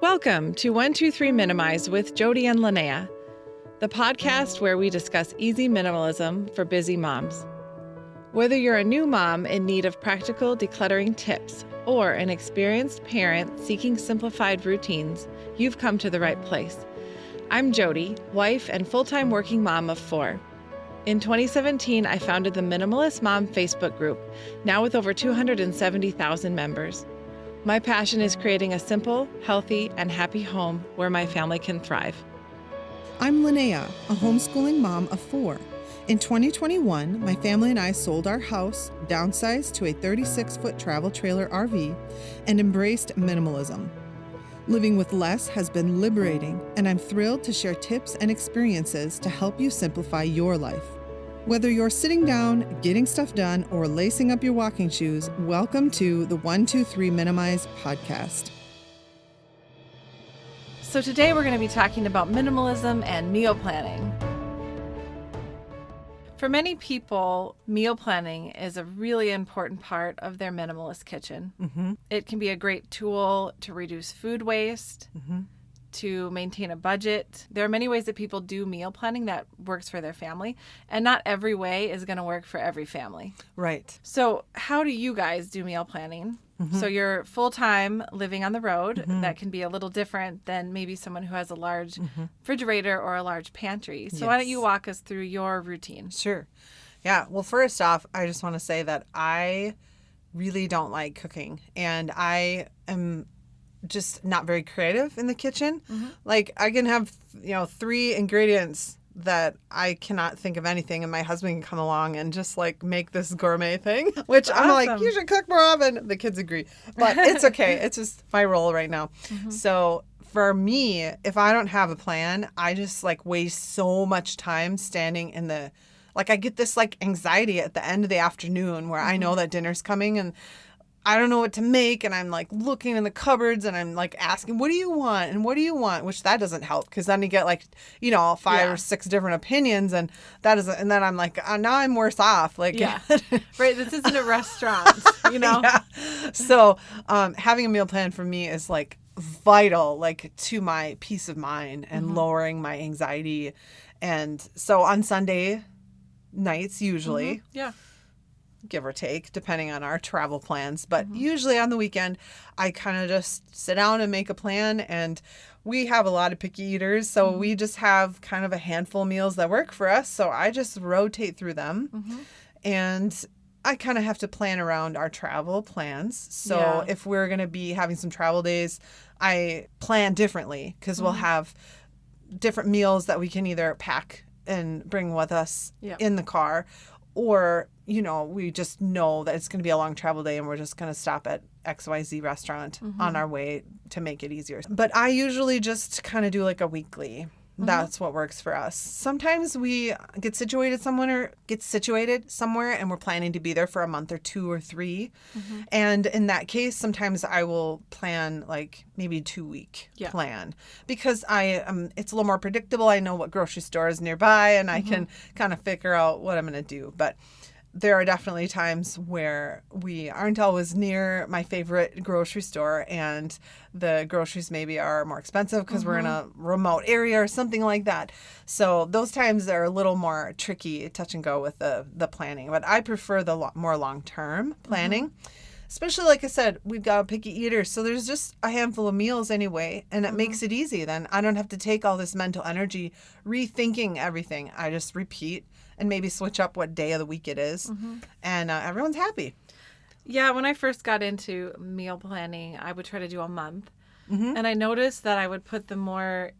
Welcome to 123 Minimize with Jody and Linnea, the podcast where we discuss easy minimalism for busy moms. Whether you're a new mom in need of practical decluttering tips or an experienced parent seeking simplified routines, you've come to the right place. I'm Jody, wife and full-time working mom of 4. In 2017, I founded the Minimalist Mom Facebook group, now with over 270,000 members. My passion is creating a simple, healthy, and happy home where my family can thrive. I'm Linnea, a homeschooling mom of 4. In 2021, my family and I sold our house, downsized to a 36-foot travel trailer RV, and embraced minimalism. Living with less has been liberating, and I'm thrilled to share tips and experiences to help you simplify your life. Whether you're sitting down, getting stuff done, or lacing up your walking shoes, welcome to the 123 Minimize podcast. So today we're going to be talking about minimalism and meal planning. For many people, meal planning is a really important part of their minimalist kitchen. Mm-hmm. It can be a great tool to reduce food waste, to maintain a budget. There are many ways that people do meal planning that works for their family, and not every way is going to work for every family. Right. So how do you guys do meal planning? Mm-hmm. So you're full-time living on the road. Mm-hmm. That can be a little different than maybe someone who has a large refrigerator or a large pantry. So why don't you walk us through your routine? Sure. Yeah. Well, first off, I just want to say that I really don't like cooking, and I am just not very creative in the kitchen. Mm-hmm. Like, I can have, 3 ingredients that I cannot think of anything, and my husband can come along and just like make this gourmet thing, which I'm like, you should cook more often. The kids agree, but it's okay. It's just my role right now. Mm-hmm. So for me, if I don't have a plan, I just like waste so much time standing in the, like, I get this like anxiety at the end of the afternoon where I know that dinner's coming and I don't know what to make, and I'm like looking in the cupboards and I'm like asking, what do you want? And what do you want? Which that doesn't help, because then you get like, 5 or 6 different opinions, and that doesn't, and then I'm like, now I'm worse off. Like, right. This isn't a restaurant, Yeah. So, having a meal plan for me is like vital, like to my peace of mind and lowering my anxiety. And so on Sunday nights, usually, give or take, depending on our travel plans. But usually on the weekend, I kind of just sit down and make a plan. And we have a lot of picky eaters, so we just have kind of a handful of meals that work for us. So I just rotate through them. And I kind of have to plan around our travel plans. So if we're going to be having some travel days, I plan differently, because we'll have different meals that we can either pack and bring with us in the car, or, we just know that it's going to be a long travel day and we're just going to stop at XYZ restaurant on our way to make it easier. But I usually just kind of do like a weekly. That's what works for us. Sometimes we get situated somewhere and we're planning to be there for a month or 2 or 3. And in that case, sometimes I will plan like maybe 2-week plan, because it's a little more predictable. I know what grocery store is nearby, and I can kind of figure out what I'm going to do. But there are definitely times where we aren't always near my favorite grocery store, and the groceries maybe are more expensive because we're in a remote area or something like that. So those times are a little more tricky, touch and go with the planning. But I prefer the more long-term planning. Especially, like I said, we've got a picky eater, so there's just a handful of meals anyway, and it makes it easy. Then I don't have to take all this mental energy rethinking everything. I just repeat and maybe switch up what day of the week it is, and everyone's happy. Yeah, when I first got into meal planning, I would try to do a month, and I noticed that I would put the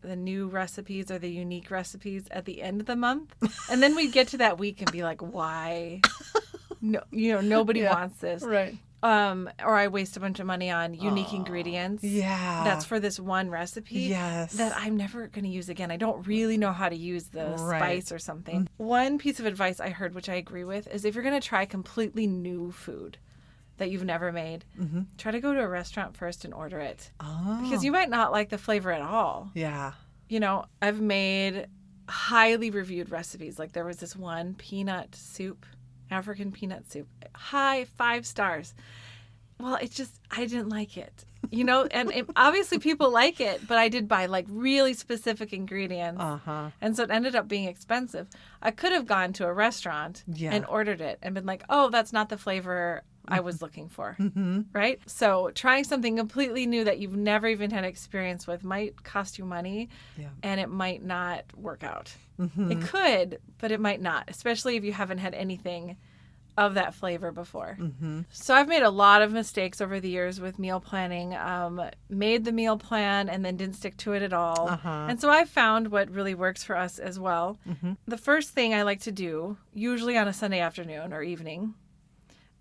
new recipes or the unique recipes at the end of the month, and then we'd get to that week and be like, why? No, nobody wants this. Right. Or I waste a bunch of money on unique ingredients. Yeah. That's for this one recipe. Yes. That I'm never going to use again. I don't really know how to use the spice or something. One piece of advice I heard, which I agree with, is if you're going to try completely new food that you've never made, try to go to a restaurant first and order it. Oh. Because you might not like the flavor at all. Yeah. I've made highly reviewed recipes. Like there was this one peanut soup, African peanut soup, high 5 stars. well, I didn't like it. And obviously people like it, but I did buy like really specific ingredients. And so it ended up being expensive. I could have gone to a restaurant and ordered it and been like, oh, that's not the flavor I was looking for. Right? So trying something completely new that you've never even had experience with might cost you money and it might not work out. It could, but it might not, especially if you haven't had anything of that flavor before. So I've made a lot of mistakes over the years with meal planning. Made the meal plan and then didn't stick to it at all. And so I've found what really works for us as well. The first thing I like to do, usually on a Sunday afternoon or evening,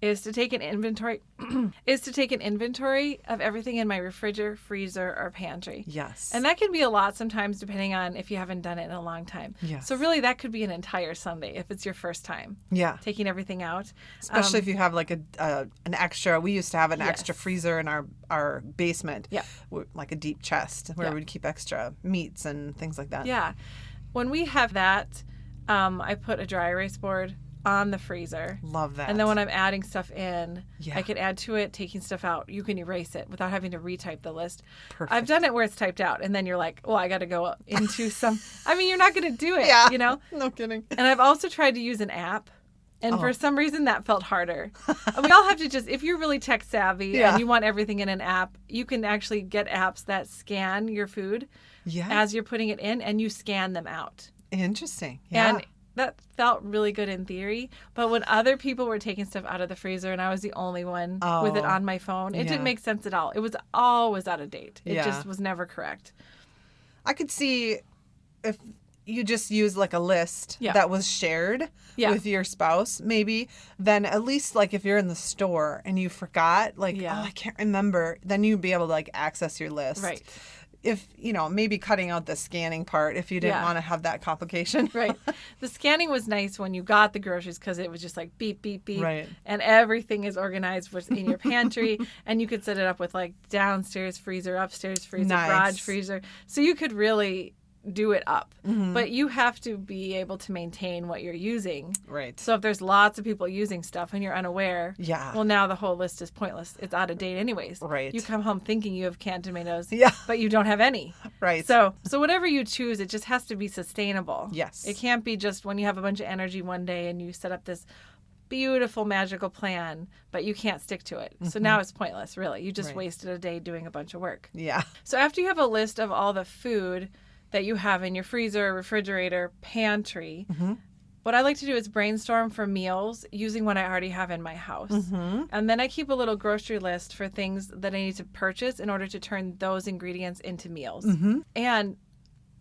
is to take an inventory of everything in my refrigerator, freezer, or pantry. Yes. And that can be a lot sometimes depending on if you haven't done it in a long time. Yes. So really that could be an entire Sunday if it's your first time. Yeah. Taking everything out. Especially if you have like an extra, we used to have an extra freezer in our basement. Yeah. Like a deep chest where we'd keep extra meats and things like that. Yeah. When we have that, I put a dry erase board on the freezer. Love that. And then when I'm adding stuff in, I could add to it, taking stuff out. You can erase it without having to retype the list. Perfect. I've done it where it's typed out, and then you're like, I got to go into some. I mean, you're not going to do it, No kidding. And I've also tried to use an app, and for some reason that felt harder. We all have to if you're really tech savvy and you want everything in an app, you can actually get apps that scan your food as you're putting it in, and you scan them out. Interesting. Yeah. And that felt really good in theory, but when other people were taking stuff out of the freezer and I was the only one with it on my phone, it didn't make sense at all. It was always out of date. It just was never correct. I could see if you just use like a list that was shared with your spouse, maybe, then at least like if you're in the store and you forgot, like, I can't remember, then you'd be able to like access your list. Right. If, maybe cutting out the scanning part if you didn't want to have that complication. Right. The scanning was nice when you got the groceries because it was just like beep, beep, beep. Right. And everything is organized in your pantry. And you could set it up with like downstairs freezer, upstairs freezer, garage freezer. So you could really do it up. But you have to be able to maintain what you're using. Right. So if there's lots of people using stuff and you're unaware, well, now the whole list is pointless. It's out of date anyways. Right. You come home thinking you have canned tomatoes, but you don't have any. Right. So whatever you choose, it just has to be sustainable. Yes. It can't be just when you have a bunch of energy one day and you set up this beautiful magical plan, but you can't stick to it. So now it's pointless, really. You just wasted a day doing a bunch of work. Yeah. So after you have a list of all the food that you have in your freezer, refrigerator, pantry, what I like to do is brainstorm for meals using what I already have in my house. And then I keep a little grocery list for things that I need to purchase in order to turn those ingredients into meals. And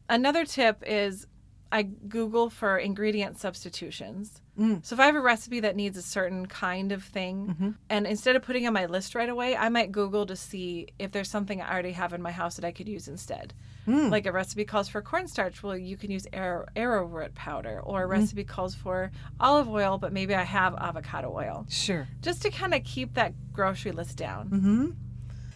another tip is I Google for ingredient substitutions. So if I have a recipe that needs a certain kind of thing, and instead of putting on my list right away, I might Google to see if there's something I already have in my house that I could use instead. Like a recipe calls for cornstarch, well, you can use arrowroot powder, or a recipe calls for olive oil, but maybe I have avocado oil. Sure. Just to kind of keep that grocery list down.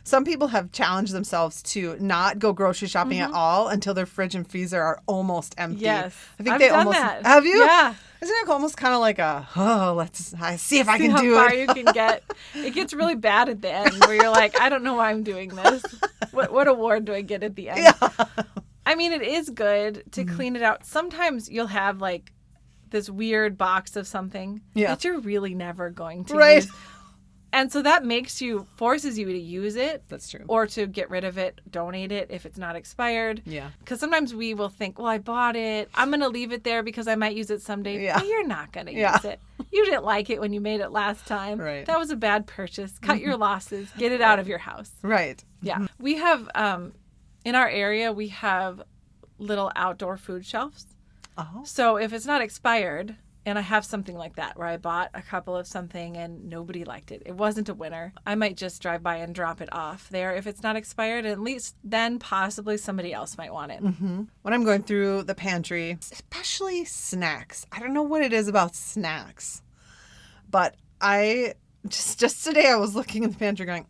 Some people have challenged themselves to not go grocery shopping at all until their fridge and freezer are almost empty. Yes. I think I've they done almost that. Have you? Yeah. Isn't it almost kind of like let's see if I can how do far it. you can get. It gets really bad at the end where you're like, I don't know why I'm doing this. What award do I get at the end? Yeah. I mean, it is good to clean it out. Sometimes you'll have like this weird box of something that you're really never going to use. And so that forces you to use it. That's true. Or to get rid of it, donate it if it's not expired. Yeah. Because sometimes we will think, well, I bought it. I'm going to leave it there because I might use it someday. Yeah. But you're not going to use it. You didn't like it when you made it last time. Right. That was a bad purchase. Cut your losses. Get it out of your house. Right. Yeah. We have, in our area, we have little outdoor food shelves. Oh. So if it's not expired, and I have something like that where I bought a couple of something and nobody liked it. It wasn't a winner. I might just drive by and drop it off there if it's not expired. At least then possibly somebody else might want it. When I'm going through the pantry, especially snacks. I don't know what it is about snacks, but I just today I was looking in the pantry going,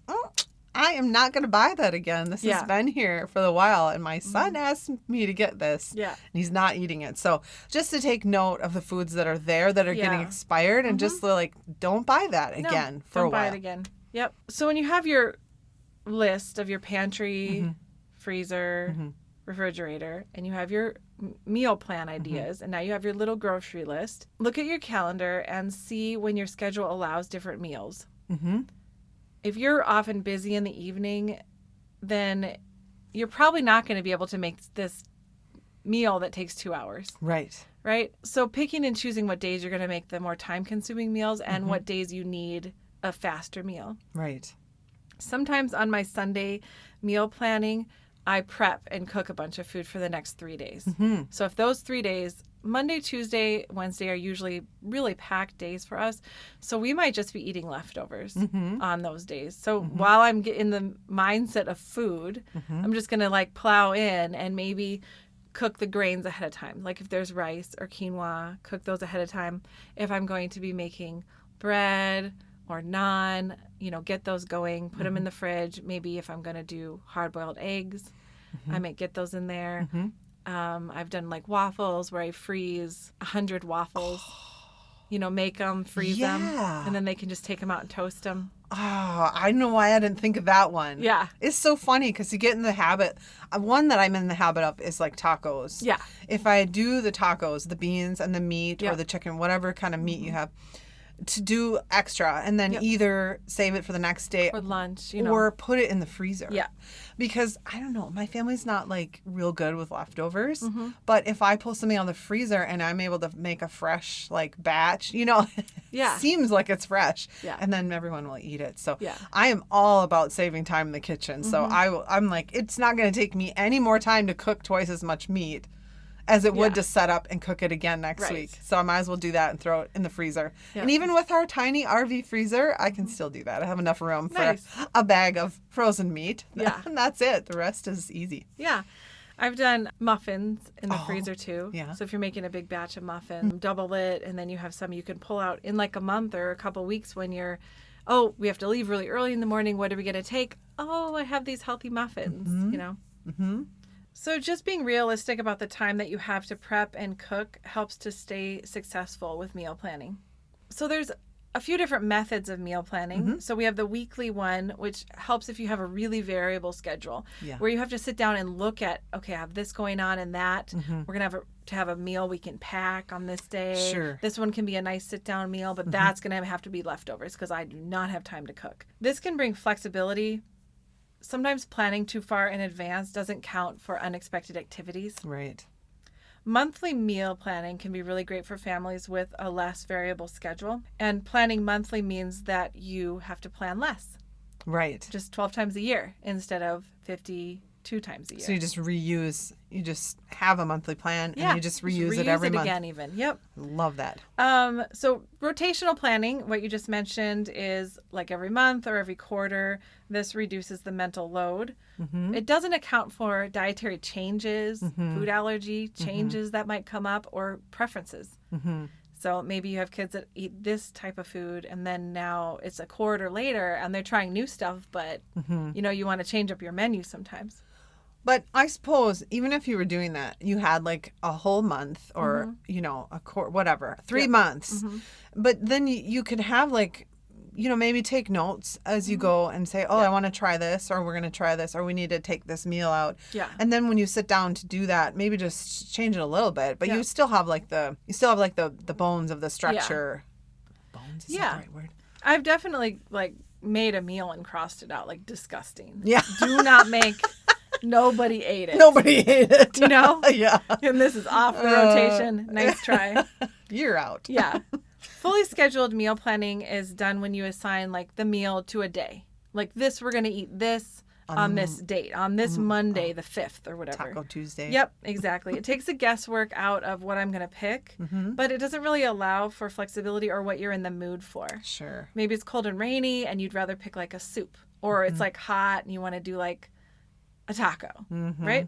I am not going to buy that again. This has been here for a while, and my son asked me to get this, and he's not eating it. So just to take note of the foods that are there that are getting expired, and just like, don't buy that again for a while. Don't buy it again. Yep. So when you have your list of your pantry, freezer, refrigerator, and you have your meal plan ideas, and now you have your little grocery list, look at your calendar and see when your schedule allows different meals. If you're often busy in the evening, then you're probably not going to be able to make this meal that takes 2 hours. Right. Right? So picking and choosing what days you're going to make the more time-consuming meals and what days you need a faster meal. Right. Sometimes on my Sunday meal planning, I prep and cook a bunch of food for the next 3 days. So if those 3 days, Monday, Tuesday, Wednesday are usually really packed days for us. So we might just be eating leftovers on those days. So while I'm in the mindset of food, I'm just going to like plow in and maybe cook the grains ahead of time. Like if there's rice or quinoa, cook those ahead of time. If I'm going to be making bread or naan, get those going, put them in the fridge. Maybe if I'm going to do hard-boiled eggs, I might get those in there. I've done like waffles where I freeze 100 waffles, make them, freeze them, and then they can just take them out and toast them. Oh, I don't know why I didn't think of that one. Yeah. It's so funny because you get in the habit. One that I'm in the habit of is like tacos. Yeah. If I do the tacos, the beans and the meat or the chicken, whatever kind of meat you have, to do extra and then either save it for the next day or lunch, or put it in the freezer. Yeah. Because I don't know, my family's not like real good with leftovers, but if I pull something out of the freezer and I'm able to make a fresh like batch, seems like it's fresh, and then everyone will eat it. So I am all about saving time in the kitchen. So I'm like, it's not going to take me any more time to cook twice as much meat as it would to set up and cook it again next week. So I might as well do that and throw it in the freezer. Yeah. And even with our tiny RV freezer, I can still do that. I have enough room for a bag of frozen meat. Yeah. And that's it. The rest is easy. Yeah. I've done muffins in the freezer too. Yeah. So if you're making a big batch of muffins, double it, and then you have some you can pull out in like a month or a couple weeks when you're, we have to leave really early in the morning. What are we going to take? I have these healthy muffins, So just being realistic about the time that you have to prep and cook helps to stay successful with meal planning. So there's a few different methods of meal planning. So we have the weekly one, which helps if you have a really variable schedule, where you have to sit down and look at, okay, I have this going on and that. We're going to have a meal we can pack on this day. Sure. This one can be a nice sit-down meal, but that's going to have to be leftovers because I do not have time to cook. This can bring flexibility. Sometimes planning too far in advance doesn't count for unexpected activities. Right. Monthly meal planning can be really great for families with a less variable schedule. And planning monthly means that you have to plan less. Right. Just 12 times a year instead of 52 times a year. So you just reuse, you just have a monthly plan and you just reuse it every month. Again even. Yep. Love that. So rotational planning, what you just mentioned, is like every month or every quarter. This reduces the mental load. It doesn't account for dietary changes, food allergy changes that might come up, or preferences. So maybe you have kids that eat this type of food and then now it's a quarter later and they're trying new stuff, but you want to change up your menu sometimes. But I suppose even if you were doing that, you had like a whole month or, a quarter, whatever, 3 months. But then you could have like, maybe take notes as you go and say, I want to try this, or we're going to try this, or we need to take this meal out. Yeah. And then when you sit down to do that, maybe just change it a little bit, but you still have like the bones of the structure. Yeah. Bones is that the right word? I've definitely like made a meal and crossed it out, like disgusting. Yeah. Do not make. Nobody ate it. Nobody ate it. Yeah. And this is off the rotation. Nice try. You're out. Yeah. Fully scheduled meal planning is done when you assign like the meal to a day. Like this, we're going to eat this on this date, on this Monday, the 5th or whatever. Taco Tuesday. Yep, exactly. It takes the guesswork out of what I'm going to pick, but it doesn't really allow for flexibility or what you're in the mood for. Sure. Maybe it's cold and rainy and you'd rather pick like a soup, or it's like hot and you want to do like a taco, right?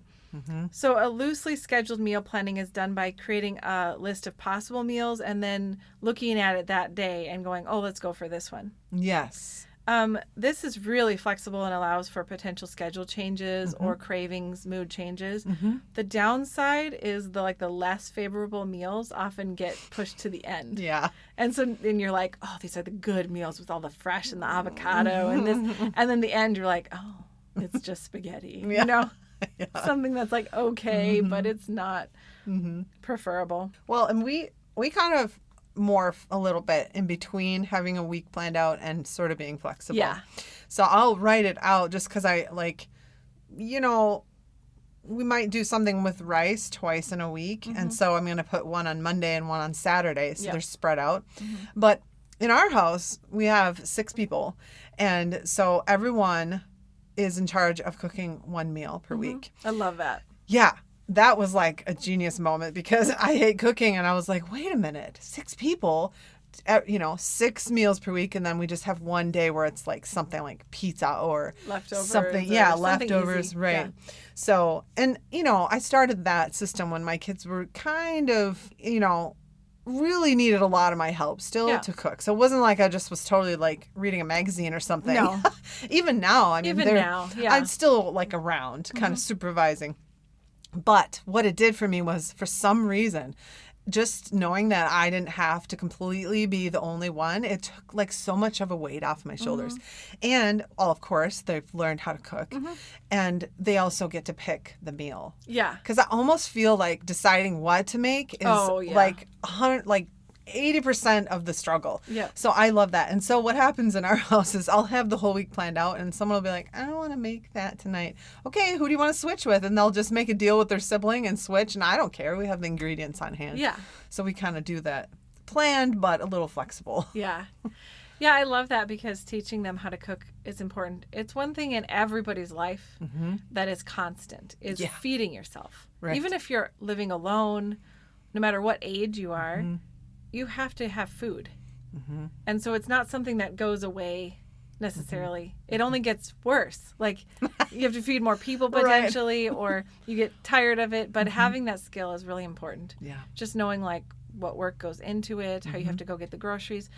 So a loosely scheduled meal planning is done by creating a list of possible meals and then looking at it that day and going, let's go for this one. Yes. This is really flexible and allows for potential schedule changes or cravings, mood changes. The downside is the less favorable meals often get pushed to the end. Yeah. And so then you're like, oh, these are the good meals with all the fresh and the avocado and this. And then the end, you're like, oh, it's just spaghetti. Yeah. You know? Yeah. Something that's like okay, but it's not preferable. Well, and we kind of morph a little bit in between having a week planned out and sort of being flexible. Yeah. So I'll write it out just because I we might do something with rice twice in a week. And so I'm going to put one on Monday and one on Saturday. So they're spread out. But in our house, we have 6 people. And so everyone is in charge of cooking one meal per week. I love that. Yeah. That was like a genius moment because I hate cooking and I was like, wait a minute, 6 people, 6 meals per week. And then we just have one day where it's like something like pizza or leftovers. something. Yeah, something leftovers. easy. Right. Yeah. So, and, I started that system when my kids were kind of, really needed a lot of my help still to cook. So it wasn't like I just was totally like reading a magazine or something. No. Even now, I mean, yeah. I'm still like around kind of supervising. But what it did for me was, for some reason, just knowing that I didn't have to completely be the only one, it took like so much of a weight off my shoulders. And of course, they've learned how to cook. And they also get to pick the meal. Yeah. Because I almost feel like deciding what to make is like 80% of the struggle. Yeah. So I love that. And so what happens in our house is I'll have the whole week planned out and someone will be like, I don't want to make that tonight. Okay, who do you want to switch with? And they'll just make a deal with their sibling and switch. And I don't care. We have the ingredients on hand. Yeah. So we kind of do that planned, but a little flexible. Yeah. Yeah, I love that because teaching them how to cook is important. It's one thing in everybody's life that is constant, is feeding yourself. Right. Even if you're living alone, no matter what age you are, you have to have food. And so it's not something that goes away necessarily. It only gets worse. Like you have to feed more people potentially or you get tired of it. But having that skill is really important. Yeah. Just knowing like what work goes into it, how you have to go get the groceries.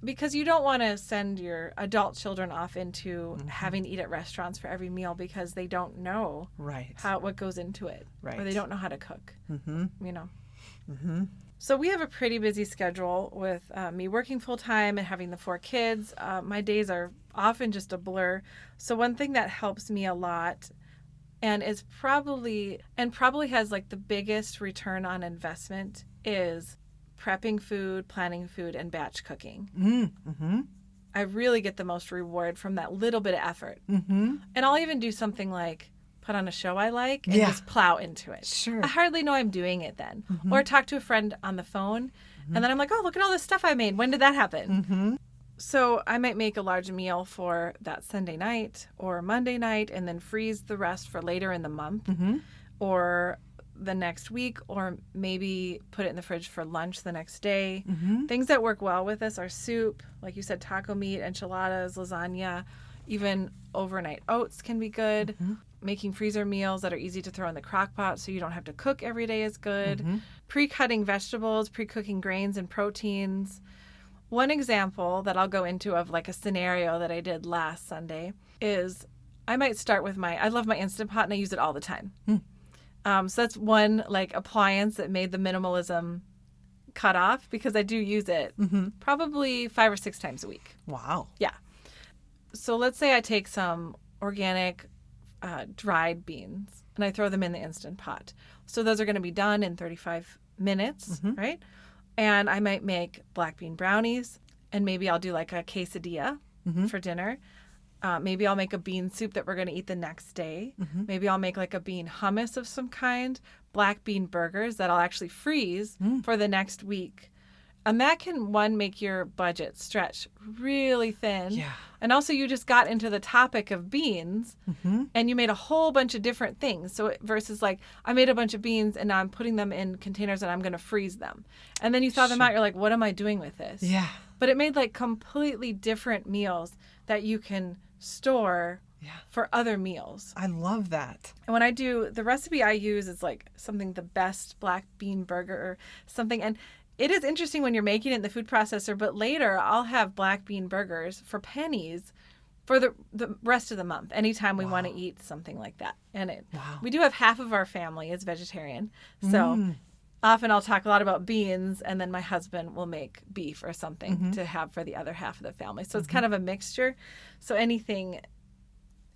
Because you don't want to send your adult children off into having to eat at restaurants for every meal because they don't know what goes into it. Right. Or they don't know how to cook. So we have a pretty busy schedule with me working full time and having the 4 kids. My days are often just a blur. So one thing that helps me a lot and is probably has like the biggest return on investment is prepping food, planning food, and batch cooking. I really get the most reward from that little bit of effort. And I'll even do something like put on a show I like and just plow into it. Sure. I hardly know I'm doing it then. Or talk to a friend on the phone and then I'm like, oh, look at all this stuff I made. When did that happen? So I might make a large meal for that Sunday night or Monday night and then freeze the rest for later in the month or the next week, or maybe put it in the fridge for lunch the next day. Things that work well with us are soup, like you said, taco meat, enchiladas, lasagna, even overnight oats can be good. Making freezer meals that are easy to throw in the crock pot so you don't have to cook every day is good. Pre-cutting vegetables, pre-cooking grains and proteins. One example that I'll go into of like a scenario that I did last Sunday is I might start with I love my Instant Pot and I use it all the time. So that's one like appliance that made the minimalism cut off because I do use it probably 5 or 6 times a week. Wow. Yeah. So let's say I take some organic dried beans and I throw them in the Instant Pot. So those are going to be done in 35 minutes, right? And I might make black bean brownies and maybe I'll do like a quesadilla for dinner. Maybe I'll make a bean soup that we're going to eat the next day. Maybe I'll make like a bean hummus of some kind, black bean burgers that I'll actually freeze for the next week. And that can, make your budget stretch really thin. Yeah. And also you just got into the topic of beans and you made a whole bunch of different things. So versus like, I made a bunch of beans and now I'm putting them in containers and I'm going to freeze them. And then you thaw them out, you're like, what am I doing with this? Yeah. But it made like completely different meals that you can store for other meals. I love that. And when I do, the recipe I use is like something, the best black bean burger or something. And it is interesting when you're making it in the food processor, but later I'll have black bean burgers for pennies for the rest of the month, anytime we want to eat something like that. And we do have half of our family is vegetarian. So often I'll talk a lot about beans, and then my husband will make beef or something to have for the other half of the family. So it's kind of a mixture. So anything,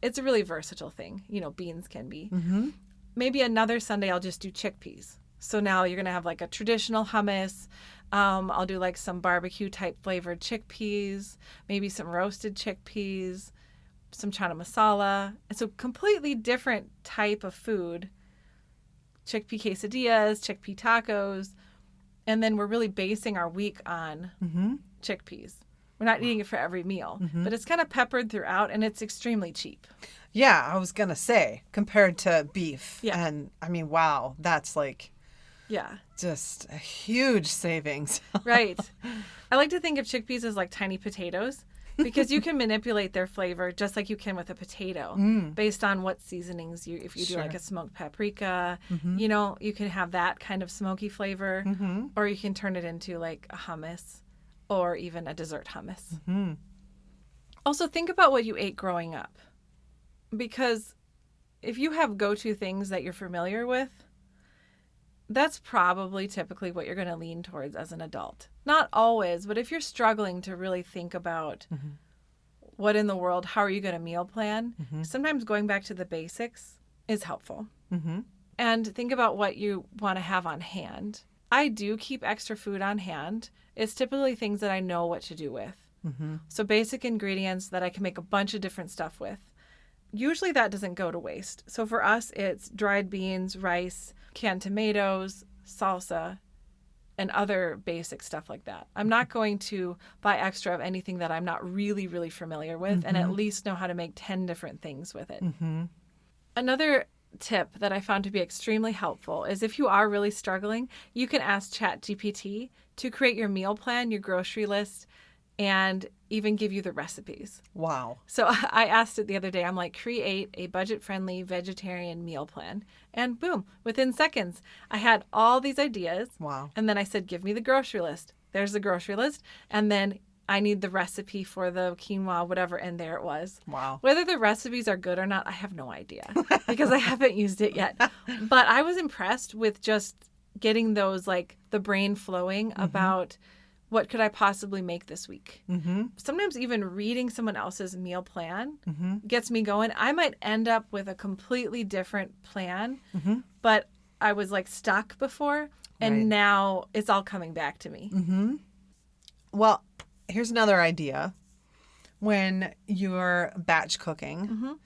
it's a really versatile thing. You know, beans can be. Maybe another Sunday I'll just do chickpeas. So now you're going to have like a traditional hummus. I'll do like some barbecue type flavored chickpeas, maybe some roasted chickpeas, some chana masala. And so completely different type of food. Chickpea quesadillas, chickpea tacos. And then we're really basing our week on chickpeas. We're not eating it for every meal, but it's kind of peppered throughout, and it's extremely cheap. Yeah, I was going to say, compared to beef. Yeah. And I mean, wow, that's like Yeah. just a huge savings. Right. I like to think of chickpeas as like tiny potatoes because you can manipulate their flavor just like you can with a potato based on what seasonings if you do like a smoked paprika, you know, you can have that kind of smoky flavor, or you can turn it into like a hummus or even a dessert hummus. Also, think about what you ate growing up, because if you have go-to things that you're familiar with, that's probably typically what you're going to lean towards as an adult. Not always, but if you're struggling to really think about what in the world, how are you going to meal plan, sometimes going back to the basics is helpful. And think about what you want to have on hand. I do keep extra food on hand. It's typically things that I know what to do with. So basic ingredients that I can make a bunch of different stuff with. Usually that doesn't go to waste. So for us, it's dried beans, rice, canned tomatoes, salsa, and other basic stuff like that. I'm not going to buy extra of anything that I'm not really, really familiar with and at least know how to make 10 different things with it. Another tip that I found to be extremely helpful is if you are really struggling, you can ask ChatGPT to create your meal plan, your grocery list, and even give you the recipes. Wow. So I asked it the other day, I'm like, create a budget-friendly vegetarian meal plan. And boom, within seconds, I had all these ideas. Wow. And then I said, give me the grocery list. There's the grocery list. And then I need the recipe for the quinoa, whatever, and there it was. Wow. Whether the recipes are good or not, I have no idea because I haven't used it yet. But I was impressed with just getting those, like, the brain flowing about what could I possibly make this week. Sometimes even reading someone else's meal plan gets me going. I might end up with a completely different plan, but I was, like, stuck before, and now it's all coming back to me. Well, here's another idea. When you're batch cooking,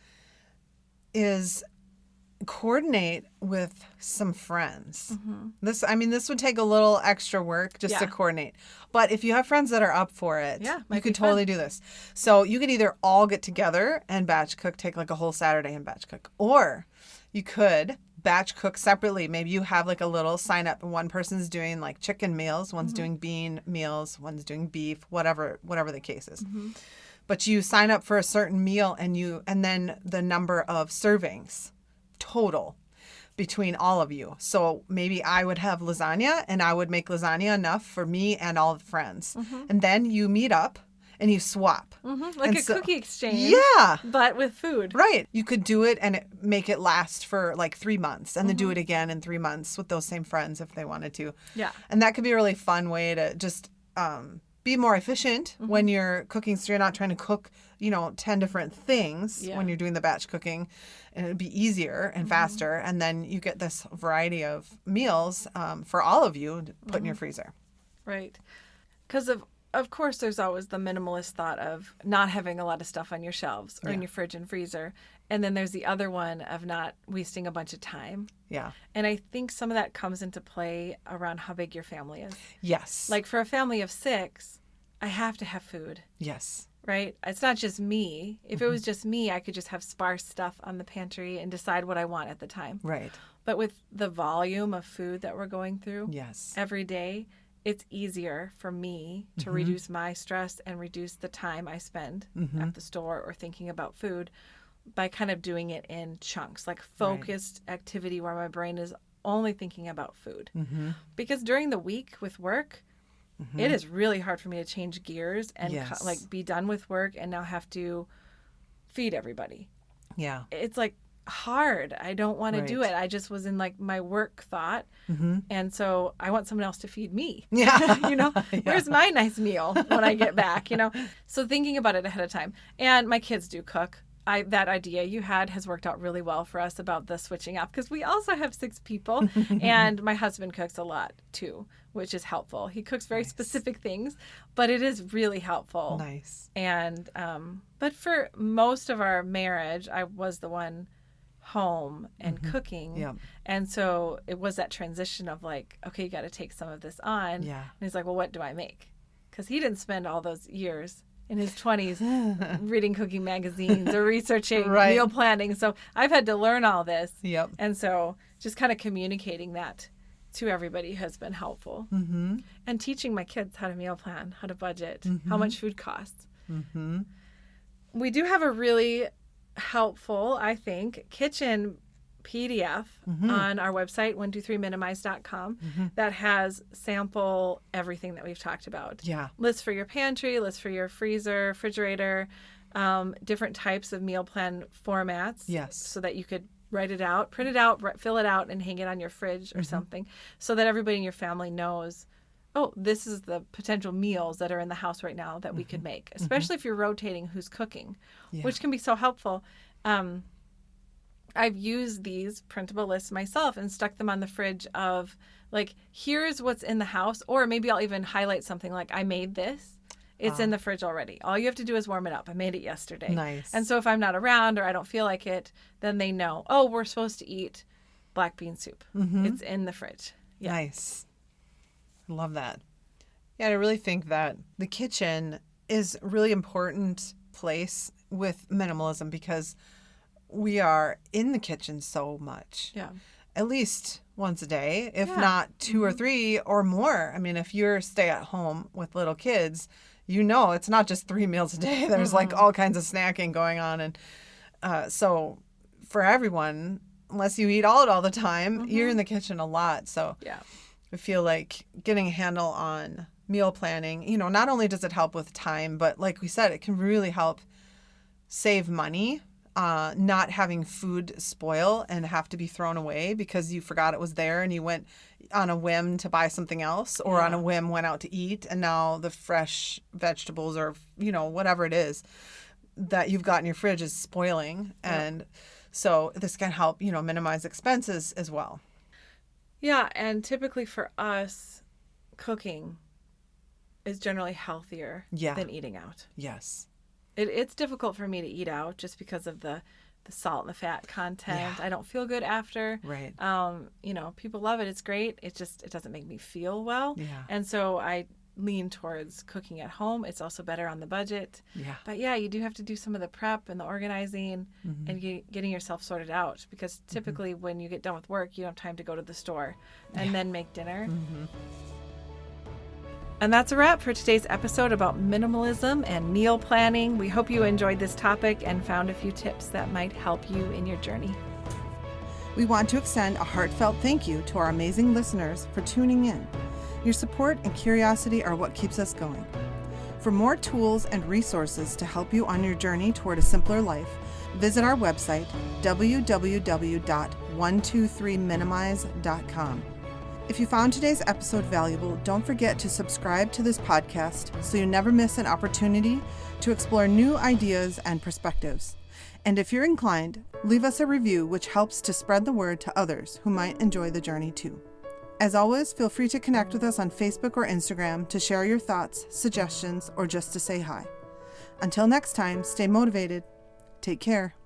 is coordinate with some friends. This would take a little extra work just to coordinate. But if you have friends that are up for it, you could totally do this. So you could either all get together and batch cook, take like a whole Saturday and batch cook, or you could batch cook separately. Maybe you have like a little sign up and one person's doing like chicken meals, one's doing bean meals, one's doing beef, whatever the case is. But you sign up for a certain meal and then the number of servings total between all of you. So maybe I would have lasagna and I would make lasagna enough for me and all the friends. And then you meet up and you swap. Like a cookie exchange. Yeah. But with food. Right. You could do it and make it last for like 3 months and then do it again in 3 months with those same friends if they wanted to. Yeah. And that could be a really fun way to just be more efficient when you're cooking. So you're not trying to cook, 10 different things when you're doing the batch cooking, and it'd be easier and faster. And then you get this variety of meals for all of you to put in your freezer. Right. Because of course, there's always the minimalist thought of not having a lot of stuff on your shelves or in your fridge and freezer. And then there's the other one of not wasting a bunch of time. Yeah. And I think some of that comes into play around how big your family is. Yes. Like for a family of 6, I have to have food. Yes. Right? It's not just me. If it was just me, I could just have sparse stuff on the pantry and decide what I want at the time. Right. But with the volume of food that we're going through every day, it's easier for me to reduce my stress and reduce the time I spend at the store or thinking about food by kind of doing it in chunks, like focused activity where my brain is only thinking about food. Because during the week with work, it is really hard for me to change gears and Yes. like be done with work and now have to feed everybody. Yeah. It's like hard. I don't want to do Right. it. I just was in like my work thought. And so I want someone else to feed me. Yeah. You know, where's my nice meal when I get back, you know? So thinking about it ahead of time. And my kids do cook. That idea you had has worked out really well for us about the switching up because we also have 6 people and my husband cooks a lot too, which is helpful. He cooks very specific things, but it is really helpful. Nice. And, but for most of our marriage, I was the one home and cooking. Yeah. And so it was that transition of like, okay, you got to take some of this on. Yeah. And he's like, well, what do I make? Because he didn't spend all those years in his 20s reading cooking magazines or researching Right. meal planning. So I've had to learn all this. Yep. And so just kind of communicating that to everybody has been helpful. And teaching my kids how to meal plan, how to budget, how much food costs. We do have a really helpful, I think, kitchen PDF on our website, 123minimize.com, that has sample everything that we've talked about. Yeah. Lists for your pantry, lists for your freezer, refrigerator, different types of meal plan formats. Yes. So that you could write it out, print it out, fill it out, and hang it on your fridge or something so that everybody in your family knows, oh, this is the potential meals that are in the house right now that we could make, especially if you're rotating who's cooking, which can be so helpful. I've used these printable lists myself and stuck them on the fridge of like, here's what's in the house, or maybe I'll even highlight something like, I made this. It's in the fridge already. All you have to do is warm it up. I made it yesterday. Nice. And so if I'm not around or I don't feel like it, then they know, oh, we're supposed to eat black bean soup. It's in the fridge. Yeah. Nice. Love that. Yeah, I really think that the kitchen is a really important place with minimalism because we are in the kitchen so much. Yeah. At least once a day, if not 2 or 3 or more. I mean, if you're stay at home with little kids, you know it's not just 3 meals a day. There's like all kinds of snacking going on. And so for everyone, unless you eat all the time, you're in the kitchen a lot. So Yeah. I feel like getting a handle on meal planning, you know, not only does it help with time, but like we said, it can really help save money, not having food spoil and have to be thrown away because you forgot it was there and you went on a whim to buy something else or on a whim went out to eat. And now the fresh vegetables or, you know, whatever it is that you've got in your fridge is spoiling. And so this can help, you know, minimize expenses as well. Yeah, and typically for us, cooking is generally healthier than eating out. Yes. It's difficult for me to eat out just because of the salt and the fat content. Yeah. I don't feel good after. Right. You know, people love it. It's great. It doesn't make me feel well. Yeah. And so I lean towards cooking at home. It's also better on the budget. Yeah. But yeah, you do have to do some of the prep and the organizing and getting yourself sorted out because typically when you get done with work, you don't have time to go to the store and then make dinner. And that's a wrap for today's episode about minimalism and meal planning. We hope you enjoyed this topic and found a few tips that might help you in your journey. We want to extend a heartfelt thank you to our amazing listeners for tuning in. Your support and curiosity are what keeps us going. For more tools and resources to help you on your journey toward a simpler life, visit our website, www.123minimize.com. If you found today's episode valuable, don't forget to subscribe to this podcast so you never miss an opportunity to explore new ideas and perspectives. And if you're inclined, leave us a review, which helps to spread the word to others who might enjoy the journey too. As always, feel free to connect with us on Facebook or Instagram to share your thoughts, suggestions, or just to say hi. Until next time, stay motivated. Take care.